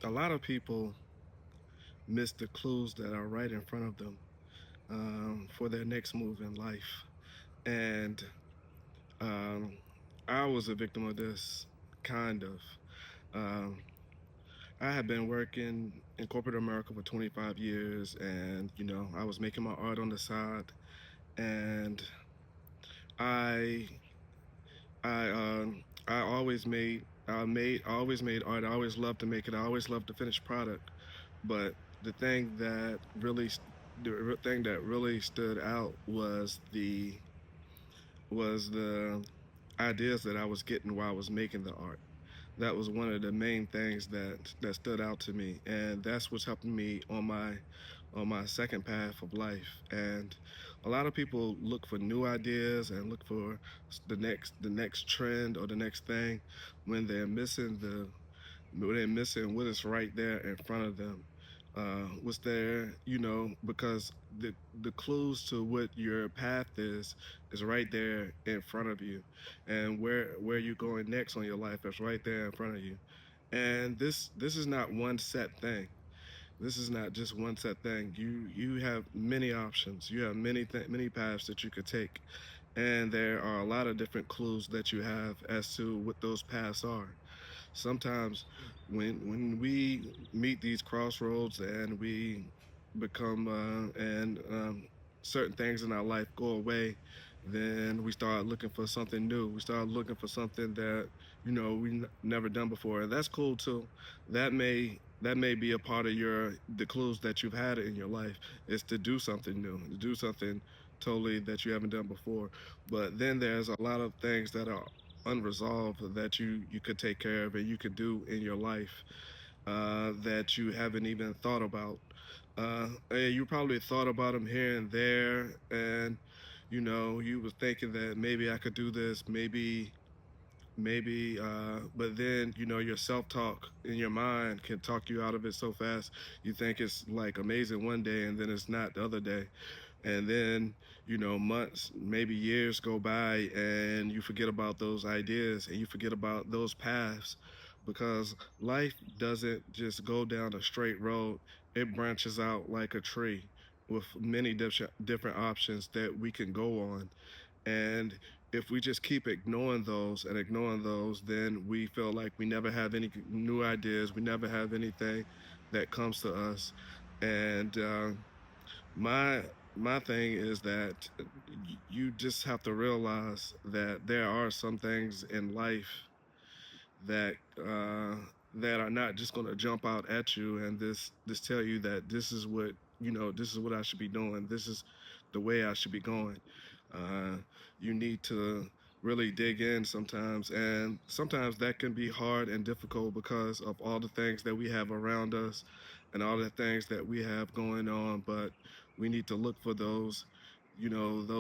A lot of people miss the clues that are right in front of them for their next move in life. And um, I was a victim of this, kind of. Um, I had been working in corporate America for 25 years, and I was making my art on the side, and I I I always made art. I always loved to make it. I always loved the finished product. But the thing that really the thing that really stood out was the ideas that I was getting while I was making the art. That was one of the main things that stood out to me, and that's what's helping me on my second path of life. And a lot of people look for new ideas and look for the next trend or the next thing when they're missing what is right there in front of them. Was there, because the clues to what your path is right there in front of you, and where you're going next on your life is right there in front of you. And this is not one set thing. This is not just one set thing. You have many options. You have many paths that you could take, and there are a lot of different clues that you have as to what those paths are. Sometimes when we meet these crossroads and we become and certain things in our life go away, then we start looking for something new. We start looking for something that never done before, and that's cool too. That may be a part of the clues that you've had in your life, is to do something new, to do something totally that you haven't done before. But then there's a lot of things that are unresolved that you could take care of and you could do in your life that you haven't even thought about. You probably thought about them here and there, and you were thinking that maybe I could do this, maybe, but then your self-talk in your mind can talk you out of it so fast. You think it's like amazing one day, and then it's not the other day. And then months, maybe years go by, and you forget about those ideas and you forget about those paths, because life doesn't just go down a straight road. It branches out like a tree with many different options that we can go on. And if we just keep ignoring those, then we feel like we never have any new ideas. We never have anything that comes to us. And my my thing is that you just have to realize that there are some things in life that that are not just going to jump out at you and this tell you that this is what I should be doing. This is the way I should be going. Uh, you need to really dig in sometimes, and sometimes that can be hard and difficult because of all the things that we have around us and all the things that we have going on. But we need to look for those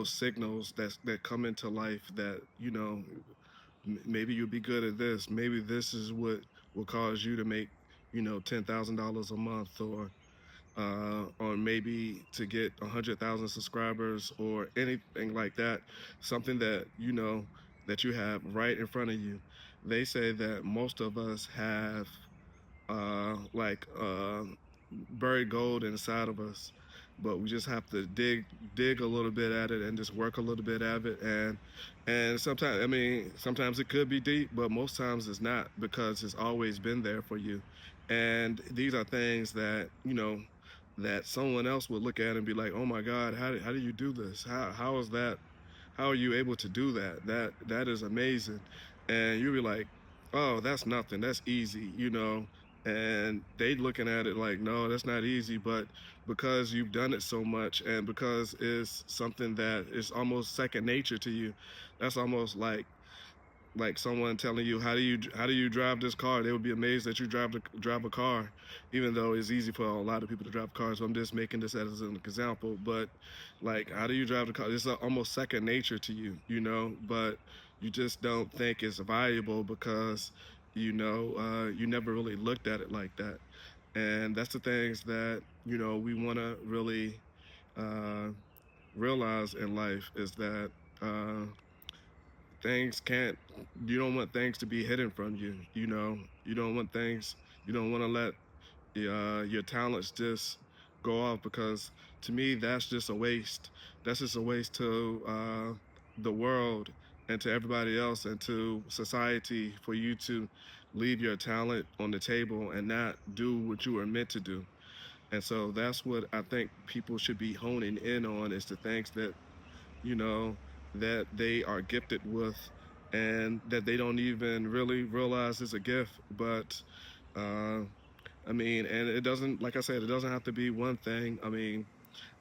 signals that come into life that maybe you'll be good at this. Maybe this is what will cause you to make $10,000 a month, or maybe to get 100,000 subscribers or anything like that. Something that that you have right in front of you. They say that most of us have like buried gold inside of us, but we just have to dig a little bit at it and just work a little bit at it. And sometimes, I mean, sometimes it could be deep, but most times it's not, because it's always been there for you. And these are things that that someone else would look at and be like, oh my God, how do you do this? How is that? How are you able to do that? That is amazing. And you'll be like, oh, that's nothing. That's easy, And they looking at it like, no, that's not easy. But because you've done it so much, and because it's something that is almost second nature to you, that's almost like someone telling you, how do you drive this car? They would be amazed that you drive a car, even though it's easy for a lot of people to drive cars. So I'm just making this as an example. But like, how do you drive the car? It's almost second nature to you, But you just don't think it's valuable because you never really looked at it like that. And that's the things that we want to really uh, realize in life, is that things can't you don't want things to be hidden from you. You don't want things, you don't want to let your talents just go off, because to me that's just a waste. That's just a waste to the world and to everybody else and to society for you to leave your talent on the table and not do what you were meant to do. And so that's what I think people should be honing in on, is the things that, you know, that they are gifted with and that they don't even really realize is a gift. But uh, I mean, and it doesn't, like I said, it doesn't have to be one thing. I mean,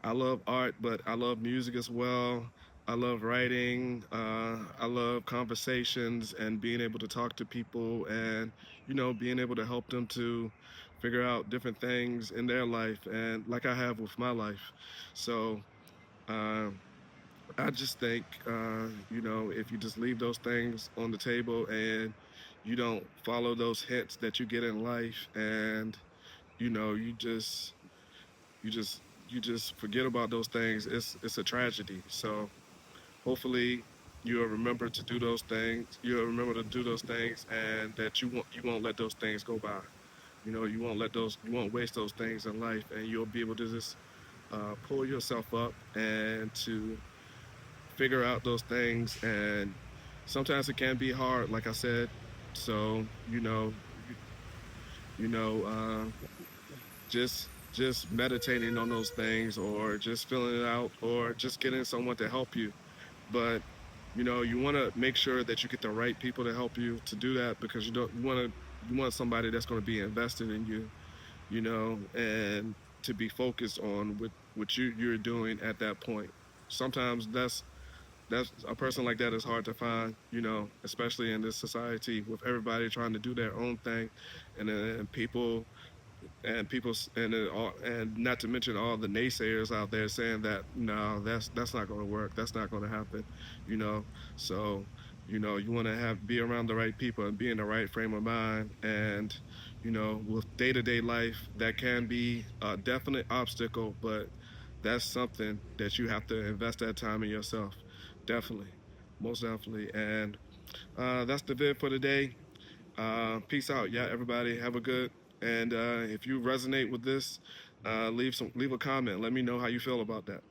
I love art, but I love music as well. I love writing. I love conversations and being able to talk to people and, being able to help them to figure out different things in their life, and like I have with my life. So, uh, I just think, if you just leave those things on the table and you don't follow those hints that you get in life, and you know, you just you just forget about those things, it's a tragedy. So hopefully you'll remember to do those things. You'll remember to do those things, and that you won't let those things go by. You won't waste those things in life, and you'll be able to just pull yourself up and to figure out those things. And sometimes it can be hard, like I said. So you, you know, just meditating on those things, or just filling it out, or just getting someone to help you. But you want to make sure that you get the right people to help you to do that, because you want somebody that's going to be invested in you, and to be focused on what you're doing at that point. Sometimes that's a person like that is hard to find, especially in this society with everybody trying to do their own thing, and then and not to mention all the naysayers out there saying that no, that's not going to work, that's not going to happen, you know. So you want to have be around the right people and be in the right frame of mind. And with day-to-day life, that can be a definite obstacle, but that's something that you have to invest that time in yourself. Definitely, most definitely. And that's the vid for today. Peace out, yeah, everybody. Have a good. And if you resonate with this, leave a comment. Let me know how you feel about that.